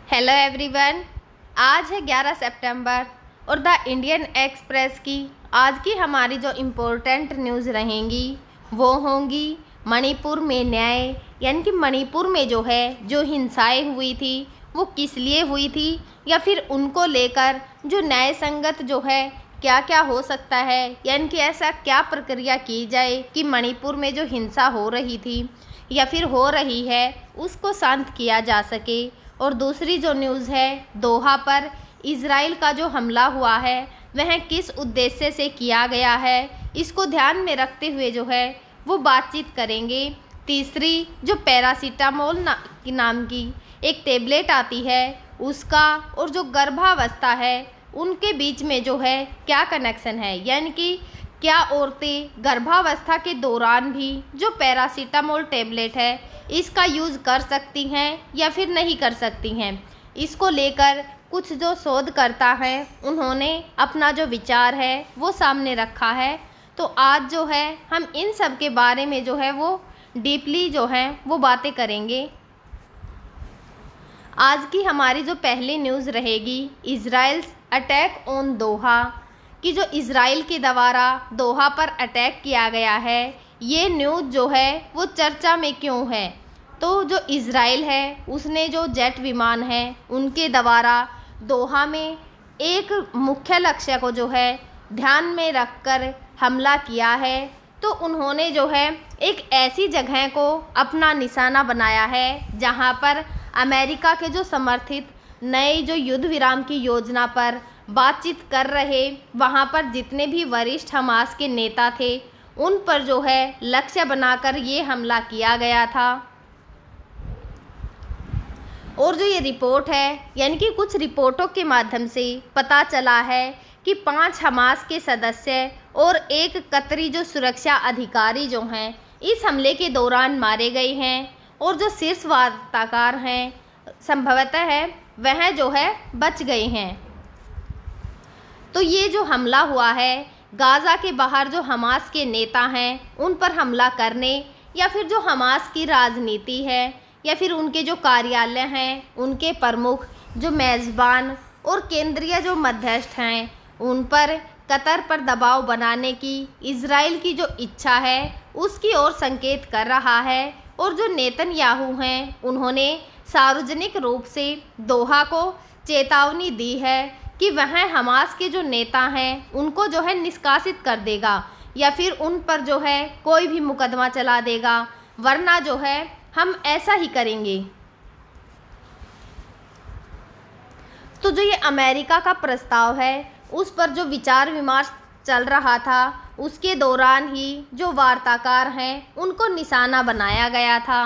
Hello everyone. आज है 11 सितंबर और द इंडियन एक्सप्रेस की आज की हमारी जो इम्पोर्टेंट न्यूज़ रहेंगी वो होंगी मणिपुर में न्याय, यानी कि मणिपुर में जो हिंसाएं हुई थी वो किस लिए हुई थी, या फिर उनको लेकर जो न्याय संगत क्या क्या हो सकता है, यानी कि ऐसा क्या प्रक्रिया की जाए कि मणिपुर में जो हिंसा हो रही थी या फिर हो रही है उसको शांत किया जा सके। और दूसरी जो न्यूज़ है, दोहा पर इज़राइल का जो हमला हुआ है वह किस उद्देश्य से किया गया है, इसको ध्यान में रखते हुए वो बातचीत करेंगे। तीसरी जो पैरासीटामोल नाम की एक टेबलेट आती है उसका और जो गर्भावस्था है उनके बीच में क्या कनेक्शन है, यानी कि क्या औरतें गर्भावस्था के दौरान भी जो पैरासीटामोल टेबलेट है इसका यूज़ कर सकती हैं या फिर नहीं कर सकती हैं। इसको लेकर कुछ जो शोधकर्ता हैं उन्होंने अपना जो विचार है वो सामने रखा है। तो आज हम इन सब के बारे में वो डीपली वो बातें करेंगे। आज की हमारी जो पहली न्यूज़ रहेगी इज़राइल्स अटैक ऑन दोहा, कि जो इज़राइल के द्वारा दोहा पर अटैक किया गया है ये न्यूज़ वो चर्चा में क्यों है। तो जो इज़राइल है उसने जो जेट विमान है उनके द्वारा दोहा में एक मुख्य लक्ष्य को ध्यान में रखकर हमला किया है। तो उन्होंने एक ऐसी जगह को अपना निशाना बनाया है जहां पर अमेरिका के जो समर्थित नए जो युद्ध विराम की योजना पर बातचीत कर रहे वहां पर जितने भी वरिष्ठ हमास के नेता थे उन पर लक्ष्य बनाकर ये हमला किया गया था। और जो ये रिपोर्ट है, यानी कि कुछ रिपोर्टों के माध्यम से पता चला है कि 5 हमास के सदस्य और एक कतरी जो सुरक्षा अधिकारी हैं इस हमले के दौरान मारे गए हैं, और जो शीर्ष वार्ताकार हैं संभवतः वह बच गए हैं। तो ये जो हमला हुआ है गाज़ा के बाहर जो हमास के नेता हैं उन पर हमला करने, या फिर जो हमास की राजनीति है या फिर उनके जो कार्यालय हैं उनके प्रमुख जो मेज़बान और केंद्रीय जो मध्यस्थ हैं उन पर कतर पर दबाव बनाने की इज़राइल की जो इच्छा है उसकी ओर संकेत कर रहा है। और जो नेतन्याहू हैं उन्होंने सार्वजनिक रूप से दोहा को चेतावनी दी है कि वह हमास के जो नेता हैं उनको निष्कासित कर देगा या फिर उन पर कोई भी मुकदमा चला देगा, वरना हम ऐसा ही करेंगे। तो जो ये अमेरिका का प्रस्ताव है उस पर जो विचार विमर्श चल रहा था उसके दौरान ही जो वार्ताकार हैं उनको निशाना बनाया गया था।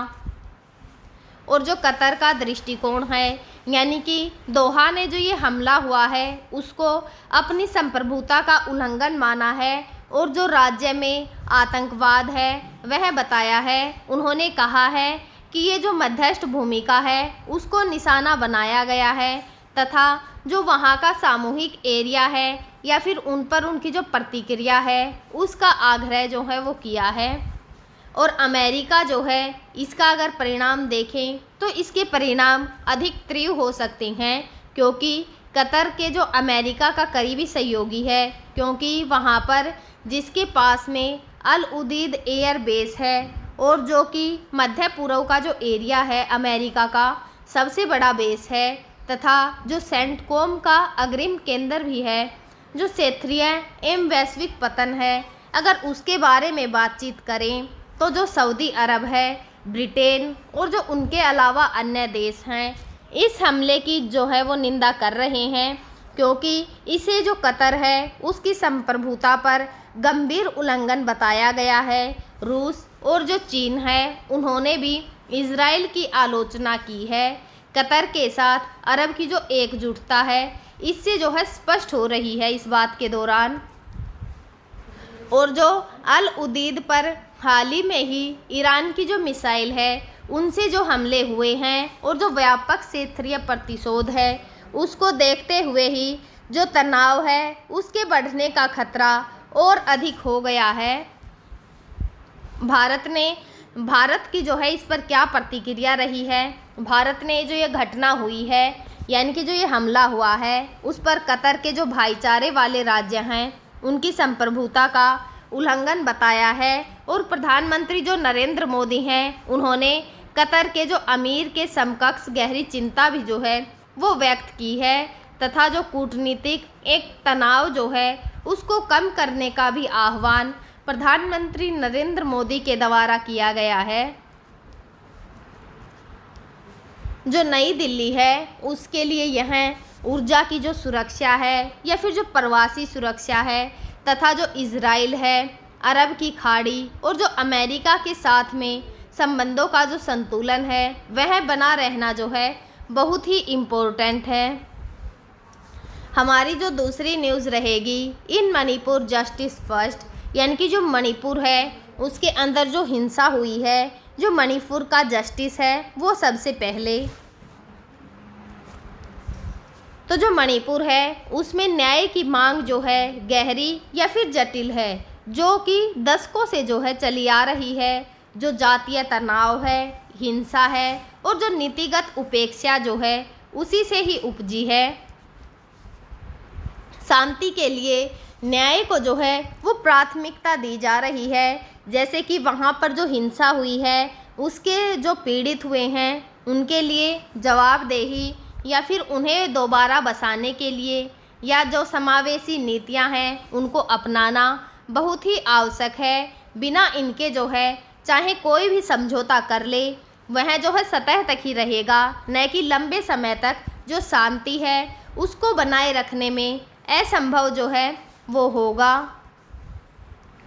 और जो कतर का दृष्टिकोण है, यानी कि दोहा ने जो ये हमला हुआ है उसको अपनी संप्रभुता का उल्लंघन माना है और जो राज्य में आतंकवाद है वह बताया है। उन्होंने कहा है कि ये जो मध्यस्थ भूमिका है उसको निशाना बनाया गया है तथा जो वहाँ का सामूहिक एरिया है या फिर उन पर उनकी जो प्रतिक्रिया है उसका आग्रह वो किया है। और अमेरिका इसका अगर परिणाम देखें तो इसके परिणाम अधिक तीव्र हो सकते हैं, क्योंकि कतर के जो अमेरिका का करीबी सहयोगी है, क्योंकि वहाँ पर जिसके पास में अल उदीद एयर बेस है और जो कि मध्य पूर्व का जो एरिया है अमेरिका का सबसे बड़ा बेस है, तथा जो सेंटकॉम का अग्रिम केंद्र भी है, जो क्षेत्रीय एवं वैश्विक पतन है अगर उसके बारे में बातचीत करें तो जो सऊदी अरब है, ब्रिटेन और जो उनके अलावा अन्य देश हैं इस हमले की वो निंदा कर रहे हैं, क्योंकि इसे जो कतर है उसकी संप्रभुता पर गंभीर उल्लंघन बताया गया है। रूस और जो चीन है उन्होंने भी इज़राइल की आलोचना की है। कतर के साथ अरब की जो एकजुटता है इससे स्पष्ट हो रही है इस बात के दौरान। और जो अल उदीद पर हाल ही में ही ईरान की जो मिसाइल है उनसे जो हमले हुए हैं और जो व्यापक क्षेत्रीय प्रतिशोध है उसको देखते हुए ही जो तनाव है उसके बढ़ने का खतरा और अधिक हो गया है। भारत की इस पर क्या प्रतिक्रिया रही है। भारत ने जो ये घटना हुई है यानी कि जो ये हमला हुआ है उस पर कतर के जो भाईचारे वाले राज्य हैं उनकी संप्रभुता का उल्लंघन बताया है। और प्रधानमंत्री जो नरेंद्र मोदी हैं उन्होंने कतर के जो अमीर के समकक्ष गहरी चिंता भी जो है वो व्यक्त की है तथा जो कूटनीतिक एक तनाव जो है उसको कम करने का भी आह्वान प्रधानमंत्री नरेंद्र मोदी के द्वारा किया गया है। जो नई दिल्ली है उसके लिए यह ऊर्जा की जो सुरक्षा है या फिर जो प्रवासी सुरक्षा है तथा जो इजराइल है, अरब की खाड़ी और जो अमेरिका के साथ में संबंधों का जो संतुलन है वह बना रहना जो है बहुत ही इम्पोर्टेंट है। हमारी जो दूसरी न्यूज़ रहेगी इन मणिपुर जस्टिस फर्स्ट, यानी कि जो मणिपुर है उसके अंदर जो हिंसा हुई है, जो मणिपुर का जस्टिस है वो सबसे पहले। तो जो मणिपुर है उसमें न्याय की मांग जो है गहरी या फिर जटिल है, जो कि दशकों से जो है चली आ रही है। जो जातीय तनाव है, हिंसा है और जो नीतिगत उपेक्षा जो है उसी से ही उपजी है। शांति के लिए न्याय को जो है वो प्राथमिकता दी जा रही है। जैसे कि वहाँ पर जो हिंसा हुई है उसके जो पीड़ित हुए हैं उनके लिए जवाबदेही या फिर उन्हें दोबारा बसाने के लिए या जो समावेशी नीतियाँ हैं उनको अपनाना बहुत ही आवश्यक है। बिना इनके जो है चाहे कोई भी समझौता कर ले वह जो है सतह तक ही रहेगा, न कि लंबे समय तक जो शांति है उसको बनाए रखने में असंभव जो है वो होगा।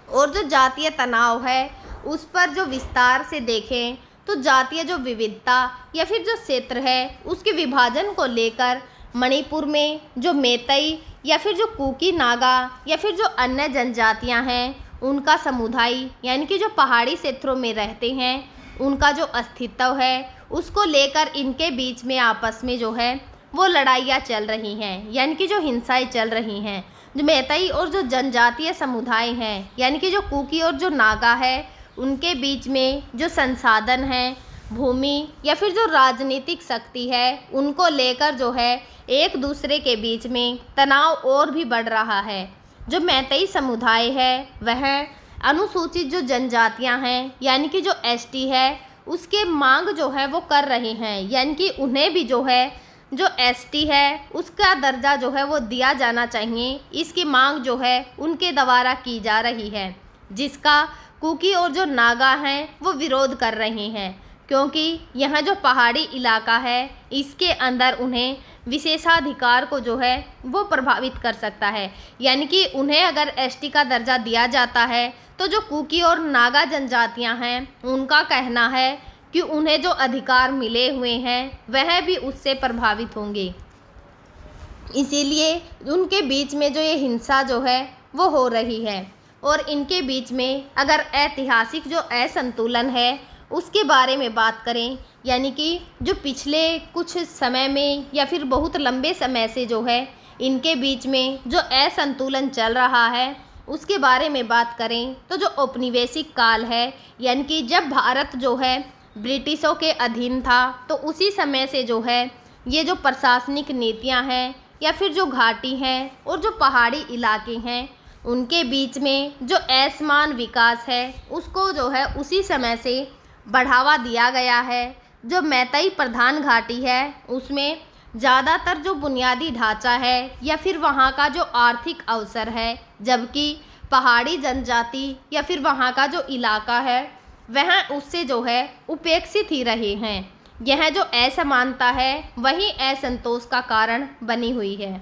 और जो जातीय तनाव है उस पर जो विस्तार से देखें तो जातीय जो विविधता या फिर जो क्षेत्र है उसके विभाजन को लेकर मणिपुर में जो मैतेई या फिर जो कुकी नागा या फिर जो अन्य जनजातियां हैं उनका समुदाय यानी कि जो पहाड़ी क्षेत्रों में रहते हैं उनका जो अस्तित्व है उसको लेकर इनके बीच में आपस में जो है वो लड़ाइयाँ चल रही हैं, यानी कि जो हिंसाएं चल रही हैं। जो मैतेई और जो जनजातीय समुदाय हैं यानी कि जो कुकी और जो नागा है उनके बीच में जो संसाधन हैं, भूमि या फिर जो राजनीतिक शक्ति है उनको लेकर जो है एक दूसरे के बीच में तनाव और भी बढ़ रहा है। जो मैतेई समुदाय है वह अनुसूचित जो जनजातियां हैं यानी कि जो एसटी है उसके मांग जो है वो कर रहे हैं, यानी कि उन्हें भी जो है जो एसटी है उसका दर्जा जो है वो दिया जाना चाहिए। इसकी मांग जो है उनके द्वारा की जा रही है, जिसका कुकी और जो नागा हैं वो विरोध कर रहे हैं, क्योंकि यहाँ जो पहाड़ी इलाका है इसके अंदर उन्हें विशेषाधिकार को जो है वो प्रभावित कर सकता है। यानी कि उन्हें अगर एसटी का दर्जा दिया जाता है तो जो कुकी और नागा जनजातियां हैं उनका कहना है कि उन्हें जो अधिकार मिले हुए हैं वह भी उससे प्रभावित होंगे। इसीलिए उनके बीच में जो ये हिंसा जो है वो हो रही है। और इनके बीच में अगर ऐतिहासिक जो असंतुलन है उसके बारे में बात करें, यानी कि जो पिछले कुछ समय में या फिर बहुत लंबे समय से जो है इनके बीच में जो असंतुलन चल रहा है उसके बारे में बात करें तो जो औपनिवेशिक काल है, यानी कि जब भारत जो है ब्रिटिशों के अधीन था तो उसी समय से जो है ये जो प्रशासनिक नीतियां हैं या फिर जो घाटी हैं और जो पहाड़ी इलाके हैं उनके बीच में जो असमान विकास है उसको जो है उसी समय से बढ़ावा दिया गया है। जो मैतेई प्रधान घाटी है उसमें ज़्यादातर जो बुनियादी ढांचा है या फिर वहाँ का जो आर्थिक अवसर है, जबकि पहाड़ी जनजाति या फिर वहाँ का जो इलाका है वह उससे जो है उपेक्षित ही रहे हैं। यह जो असमानता है वही असंतोष का कारण बनी हुई है।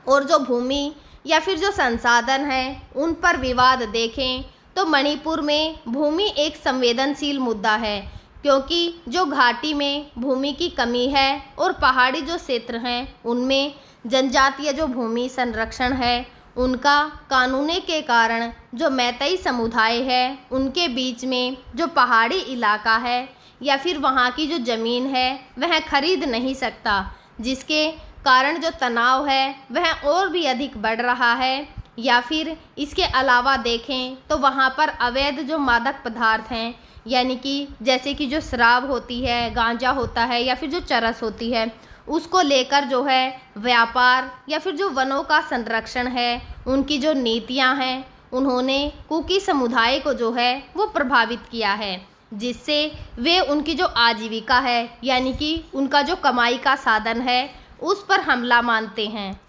और जो भूमि या फिर जो संसाधन है उन पर विवाद देखें तो मणिपुर में भूमि एक संवेदनशील मुद्दा है, क्योंकि जो घाटी में भूमि की कमी है और पहाड़ी जो क्षेत्र हैं उनमें जनजातीय जो भूमि संरक्षण है उनका कानूनी के कारण जो मैतेई समुदाय है उनके बीच में जो पहाड़ी इलाका है या फिर वहाँ की जो ज़मीन है वह खरीद नहीं सकता, जिसके कारण जो तनाव है वह और भी अधिक बढ़ रहा है। या फिर इसके अलावा देखें तो वहाँ पर अवैध जो मादक पदार्थ हैं यानी कि जैसे कि जो शराब होती है, गांजा होता है या फिर जो चरस होती है, उसको लेकर जो है व्यापार या फिर जो वनों का संरक्षण है, उनकी जो नीतियां हैं, उन्होंने कुकी समुदाय को जो है वो प्रभावित किया है, जिससे वे उनकी जो आजीविका है यानी कि उनका जो कमाई का साधन है उस पर हमला मानते हैं।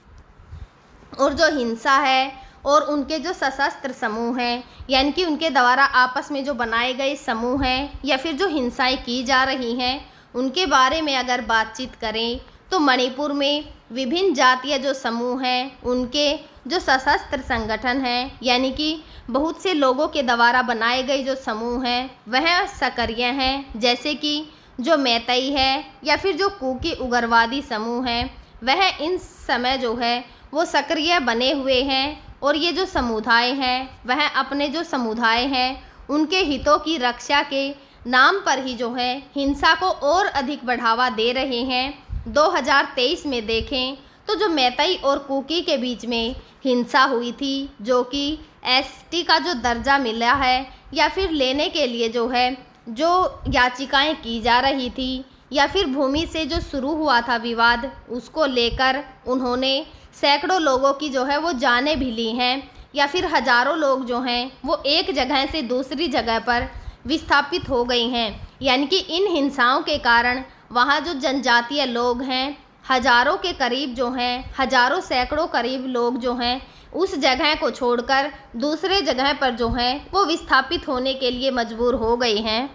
और जो हिंसा है और उनके जो सशस्त्र समूह हैं यानी कि उनके द्वारा आपस में जो बनाए गए समूह हैं या फिर जो हिंसाएं की जा रही हैं, उनके बारे में अगर बातचीत करें तो मणिपुर में विभिन्न जातीय जो समूह हैं, उनके जो सशस्त्र संगठन हैं यानी कि बहुत से लोगों के द्वारा बनाए गए जो समूह हैं वह सक्रिय हैं, जैसे कि जो मैतई है या फिर जो कुकी उग्रवादी समूह हैं, वह इन समय जो है वो सक्रिय बने हुए हैं। और ये जो समुदाय हैं वह अपने जो समुदाय हैं उनके हितों की रक्षा के नाम पर ही जो है हिंसा को और अधिक बढ़ावा दे रहे हैं। 2023 में देखें तो जो मैतई और कुकी के बीच में हिंसा हुई थी, जो कि एसटी का जो दर्जा मिला है या फिर लेने के लिए जो है जो याचिकाएं की जा रही थी, या फिर भूमि से जो शुरू हुआ था विवाद, उसको लेकर उन्होंने सैकड़ों लोगों की जो है वो जानें भी ली हैं, या फिर हज़ारों लोग जो हैं वो एक जगह से दूसरी जगह पर विस्थापित हो गई हैं। यानी कि इन हिंसाओं के कारण वहाँ जो जनजातीय लोग हैं, हज़ारों के करीब जो हैं, हज़ारों सैकड़ों करीब लोग जो हैं उस जगह को छोड़कर दूसरे जगह पर जो हैं वो विस्थापित होने के लिए मजबूर हो गए हैं।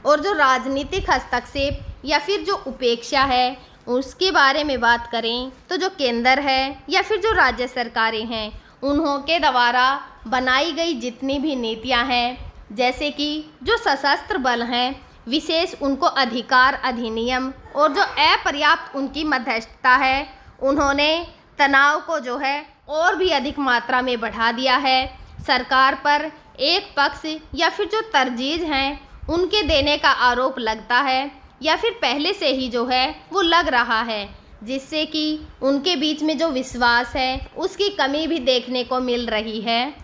और जो राजनीतिक हस्तक्षेप या फिर जो उपेक्षा है उसके बारे में बात करें तो जो केंद्र है या फिर जो राज्य सरकारें हैं, उन्हों के द्वारा बनाई गई जितनी भी नीतियां हैं, जैसे कि जो सशस्त्र बल हैं, विशेष उनको अधिकार अधिनियम और जो अपर्याप्त उनकी मध्यस्थता है, उन्होंने तनाव को जो है और भी अधिक मात्रा में बढ़ा दिया है। सरकार पर एक पक्ष या फिर जो तरजीह हैं उनके देने का आरोप लगता है या फिर पहले से ही जो है वो लग रहा है, जिससे कि उनके बीच में जो विश्वास है उसकी कमी भी देखने को मिल रही है।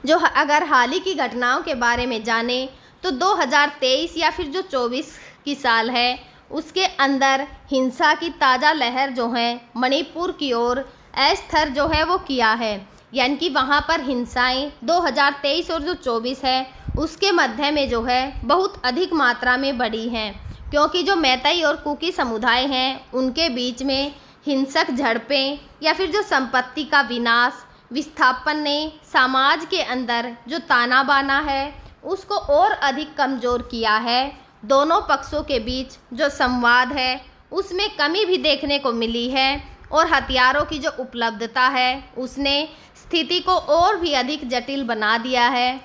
जो अगर हाल ही की घटनाओं के बारे में जाने तो 2023 या फिर जो 24 की साल है उसके अंदर हिंसा की ताज़ा लहर जो है मणिपुर की ओर अस्थिर जो है वो किया है। यानी कि वहाँ पर हिंसाएं 2023 और जो 24 है उसके मध्य में जो है बहुत अधिक मात्रा में बढ़ी हैं, क्योंकि जो मैतई और कुकी समुदाय हैं उनके बीच में हिंसक झड़पें या फिर जो संपत्ति का विनाश, विस्थापन ने समाज के अंदर जो ताना बाना है उसको और अधिक कमज़ोर किया है। दोनों पक्षों के बीच जो संवाद है उसमें कमी भी देखने को मिली है और हथियारों की जो उपलब्धता है उसने स्थिति को और भी अधिक जटिल बना दिया है।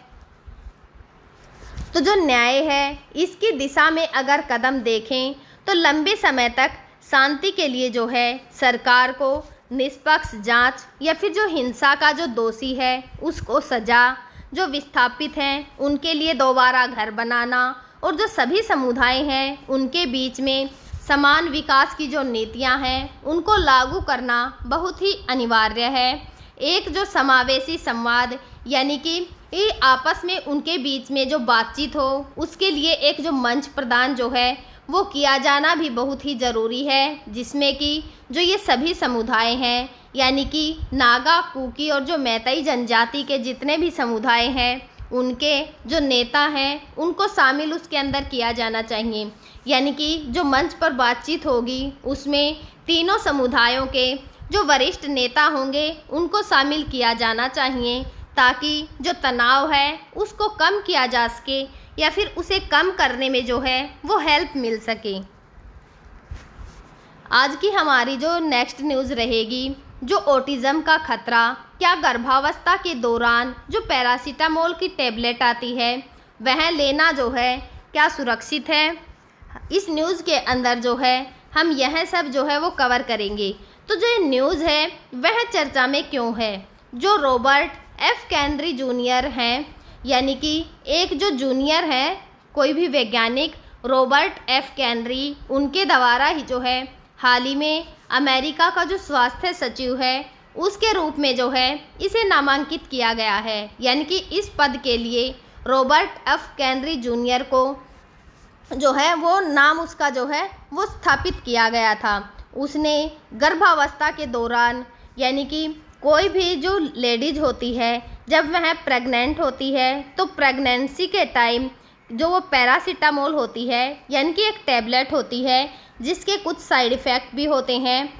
तो जो न्याय है इसकी दिशा में अगर कदम देखें तो लंबे समय तक शांति के लिए जो है सरकार को निष्पक्ष जांच या फिर जो हिंसा का जो दोषी है उसको सज़ा, जो विस्थापित हैं उनके लिए दोबारा घर बनाना और जो सभी समुदाय हैं उनके बीच में समान विकास की जो नीतियां हैं उनको लागू करना बहुत ही अनिवार्य है। एक जो समावेशी संवाद यानी कि ये आपस में उनके बीच में जो बातचीत हो उसके लिए एक जो मंच प्रदान जो है वो किया जाना भी बहुत ही ज़रूरी है, जिसमें कि जो ये सभी समुदाय हैं यानी कि नागा, कुकी और जो मैतई जनजाति के जितने भी समुदाय हैं उनके जो नेता हैं उनको शामिल उसके अंदर किया जाना चाहिए। यानी कि जो मंच पर बातचीत होगी उसमें तीनों समुदायों के जो वरिष्ठ नेता होंगे उनको शामिल किया जाना चाहिए, ताकि जो तनाव है उसको कम किया जा सके या फिर उसे कम करने में जो है वो हेल्प मिल सके। आज की हमारी जो नेक्स्ट न्यूज़ रहेगी, जो ऑटिज़म का खतरा, क्या गर्भावस्था के दौरान जो पैरासीटामोल की टेबलेट आती है वह लेना जो है क्या सुरक्षित है। इस न्यूज़ के अंदर जो है हम यह सब जो है वो कवर करेंगे। तो जो ये न्यूज़ है वह चर्चा में क्यों है। जो रॉबर्ट एफ कैनरी जूनियर हैं, यानी कि एक जो जूनियर है कोई भी वैज्ञानिक रॉबर्ट एफ कैनरी, उनके द्वारा ही जो है हाल ही में अमेरिका का जो स्वास्थ्य सचिव है उसके रूप में जो है इसे नामांकित किया गया है। यानी कि इस पद के लिए रॉबर्ट एफ कैनरी जूनियर को जो है वो नाम उसका जो है वो स्थापित किया गया था। उसने गर्भावस्था के दौरान, यानी कि कोई भी जो लेडीज होती है जब वह प्रेग्नेंट होती है तो प्रेगनेंसी के टाइम जो वो पैरासीटामोल होती है, यानी कि एक टैबलेट होती है जिसके कुछ साइड इफ़ेक्ट भी होते हैं,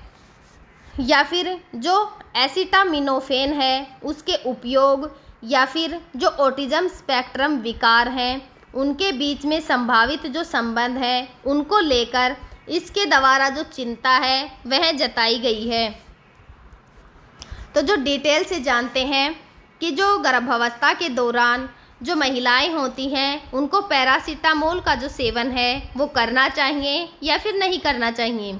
या फिर जो एसिटामिनोफेन है उसके उपयोग, या फिर जो ऑटिज़म स्पेक्ट्रम विकार हैं उनके बीच में संभावित जो संबंध है उनको लेकर इसके द्वारा जो चिंता है वह जताई गई है। तो जो डिटेल से जानते हैं कि जो गर्भावस्था के दौरान जो महिलाएं होती हैं उनको पैरासीटामोल का जो सेवन है वो करना चाहिए या फिर नहीं करना चाहिए।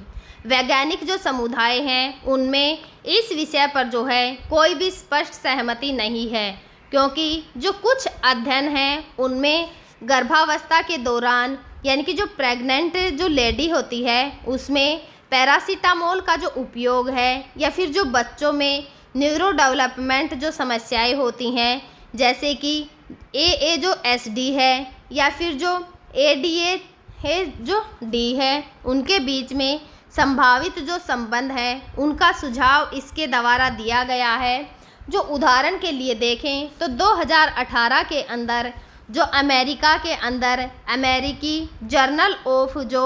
वैज्ञानिक जो समुदाय हैं उनमें इस विषय पर जो है कोई भी स्पष्ट सहमति नहीं है, क्योंकि जो कुछ अध्ययन हैं उनमें गर्भावस्था के दौरान, यानी कि जो प्रेग्नेंट जो लेडी होती है उसमें पैरासीटामोल का जो उपयोग है, या फिर जो बच्चों में न्यूरो डेवलपमेंट जो समस्याएं होती हैं जैसे कि ASD है या फिर जो ADA है जो D है, उनके बीच में संभावित जो संबंध है उनका सुझाव इसके द्वारा दिया गया है। जो उदाहरण के लिए देखें तो 2018 के अंदर जो अमेरिका के अंदर अमेरिकी जर्नल ऑफ जो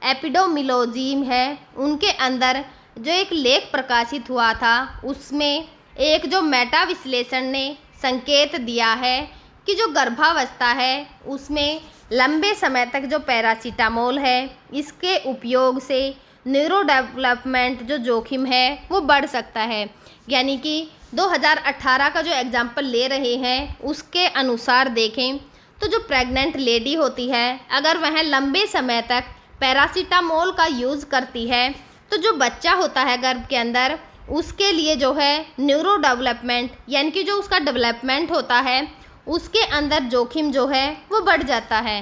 एपिडेमियोलॉजी है उनके अंदर जो एक लेख प्रकाशित हुआ था उसमें एक जो मेटा विश्लेषण ने संकेत दिया है कि जो गर्भावस्था है उसमें लंबे समय तक जो पैरासीटामोल है इसके उपयोग से न्यूरो डेवलपमेंट जो जोखिम है वो बढ़ सकता है। यानी कि 2018 का जो एग्जाम्पल ले रहे हैं उसके अनुसार देखें तो जो प्रेग्नेंट लेडी होती है अगर वह लंबे समय तक पैरासीटामोल का यूज़ करती है तो जो बच्चा होता है गर्भ के अंदर उसके लिए जो है न्यूरो डेवलपमेंट, यानी कि जो उसका डेवलपमेंट होता है उसके अंदर जोखिम जो है वो बढ़ जाता है।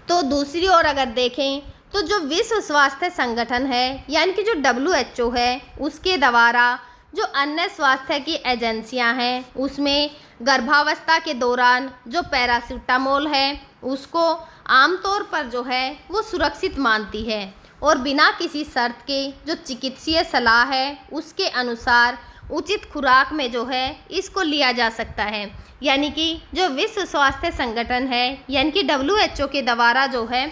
तो दूसरी ओर अगर देखें तो जो विश्व स्वास्थ्य संगठन है, यानी कि जो WHO है, उसके द्वारा जो अन्य स्वास्थ्य की एजेंसियां हैं उसमें गर्भावस्था के दौरान जो पैरासीटामोल है उसको आमतौर पर जो है वो सुरक्षित मानती है और बिना किसी शर्त के जो चिकित्सीय सलाह है उसके अनुसार उचित खुराक में जो है इसको लिया जा सकता है। यानी कि जो विश्व स्वास्थ्य संगठन है, यानी कि WHO के द्वारा जो है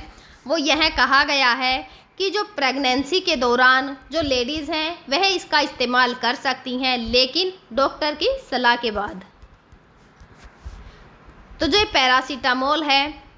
वो यह कहा गया है कि जो प्रेगनेंसी के दौरान जो लेडीज़ हैं वह इसका इस्तेमाल कर सकती हैं, लेकिन डॉक्टर की सलाह के बाद। तो जो पैरासीटामोल है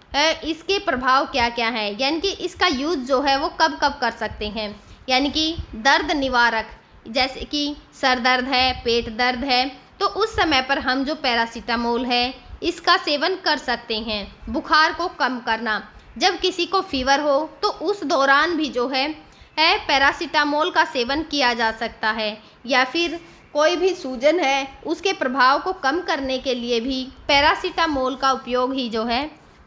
इसके प्रभाव क्या क्या है, यानी कि इसका यूज़ जो है वो कब कब कर सकते हैं। यानी कि दर्द निवारक, जैसे कि सर दर्द है, पेट दर्द है, तो उस समय पर हम जो पैरासीटामोल है इसका सेवन कर सकते हैं। बुखार को कम करना, जब किसी को फीवर हो तो उस दौरान भी जो है पैरासीटामोल का सेवन किया जा सकता है। या फिर कोई भी सूजन है उसके प्रभाव को कम करने के लिए भी पैरासीटामोल का उपयोग ही जो है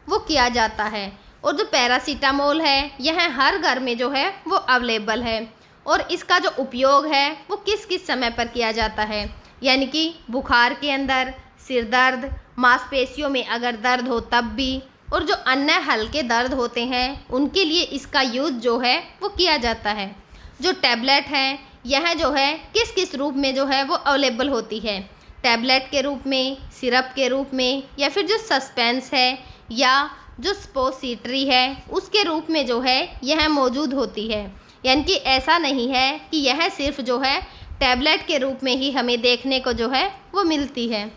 वो किया जाता है। और जो पैरासीटामोल है यह हर घर में जो है वो अवेलेबल है और इसका जो उपयोग है वो किस किस समय पर किया जाता है। यानी कि बुखार के अंदर, सिर दर्द, मांसपेशियों में अगर दर्द हो तब भी, और जो अन्य हल्के दर्द होते हैं उनके लिए इसका यूज़ जो है वो किया जाता है। जो टैबलेट है यह जो है किस किस रूप में जो है वो अवेलेबल होती है, टैबलेट के रूप में, सिरप के रूप में, या फिर जो सस्पेंस है या जो स्पोसिटरी है उसके रूप में जो है यह मौजूद होती है। यानी कि ऐसा नहीं है कि यह सिर्फ जो है टैबलेट के रूप में ही हमें देखने को जो है वो मिलती है।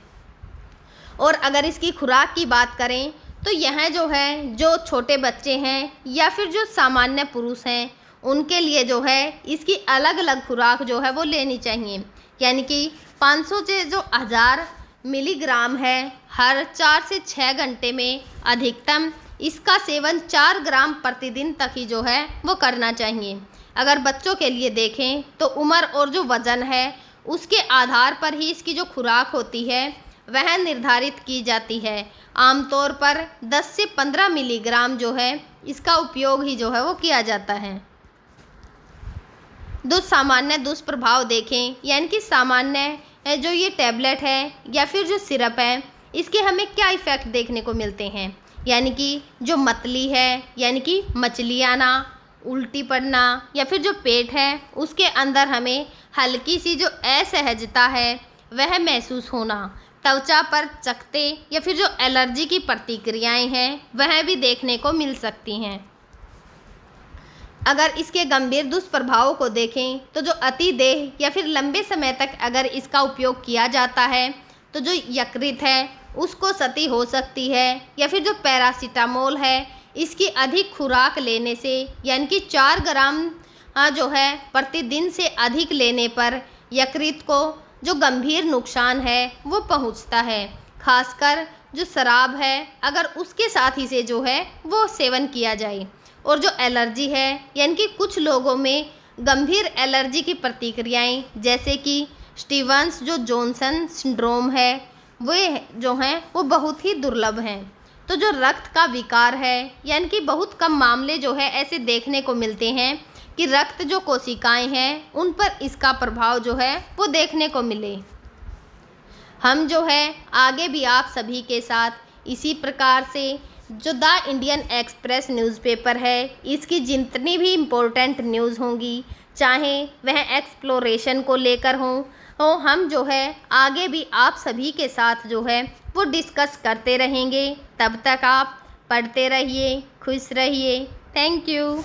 और अगर इसकी खुराक की बात करें तो यह जो है जो छोटे बच्चे हैं या फिर जो सामान्य पुरुष हैं उनके लिए जो है इसकी अलग अलग खुराक जो है वो लेनी चाहिए। यानी कि 500 से जो 1000 मिलीग्राम है हर 4 से 6 घंटे में अधिकतम इसका सेवन 4 ग्राम प्रतिदिन तक ही जो है वो करना चाहिए। अगर बच्चों के लिए देखें तो उम्र और जो वज़न है उसके आधार पर ही इसकी जो खुराक होती है वह निर्धारित की जाती है। आमतौर पर 10 से 15 मिलीग्राम जो है इसका उपयोग ही जो है वो किया जाता है। दो सामान्य दुष्प्रभाव देखें, यानी कि सामान्य है जो ये टैबलेट है या फिर जो सिरप है, इसके हमें क्या इफ़ेक्ट देखने को मिलते हैं। यानी कि जो मतली है, यानी कि मछली आना, उल्टी पड़ना, या फिर जो पेट है उसके अंदर हमें हल्की सी जो असहजता है वह महसूस होना, त्वचा पर चकत्ते या फिर जो एलर्जी की प्रतिक्रियाएं हैं वह भी देखने को मिल सकती हैं। अगर इसके गंभीर दुष्प्रभावों को देखें तो जो अतिदेह या फिर लंबे समय तक अगर इसका उपयोग किया जाता है तो जो यकृत है उसको क्षति हो सकती है, या फिर जो पैरासीटामोल है इसकी अधिक खुराक लेने से, यानी कि 4 ग्राम जो है प्रतिदिन से अधिक लेने पर यकृत को जो गंभीर नुकसान है वो पहुंचता है। खासकर जो शराब है अगर उसके साथ ही से जो है वो सेवन किया जाए। और जो एलर्जी है, यानी कि कुछ लोगों में गंभीर एलर्जी की प्रतिक्रियाएं जैसे कि स्टीवंस जो जॉनसन सिंड्रोम है वे जो हैं वो बहुत ही दुर्लभ हैं। तो जो रक्त का विकार है, यानी कि बहुत कम मामले जो है ऐसे देखने को मिलते हैं कि रक्त जो कोशिकाएं हैं उन पर इसका प्रभाव जो है वो देखने को मिले। हम जो है आगे भी आप सभी के साथ इसी प्रकार से जो द इंडियन एक्सप्रेस न्यूज़पेपर है इसकी जितनी भी इम्पोर्टेंट न्यूज़ होंगी, चाहे वह एक्सप्लोरेशन को लेकर हो हम जो है आगे भी आप सभी के साथ जो है वो डिस्कस करते रहेंगे। तब तक आप पढ़ते रहिए, खुश रहिए। Thank you.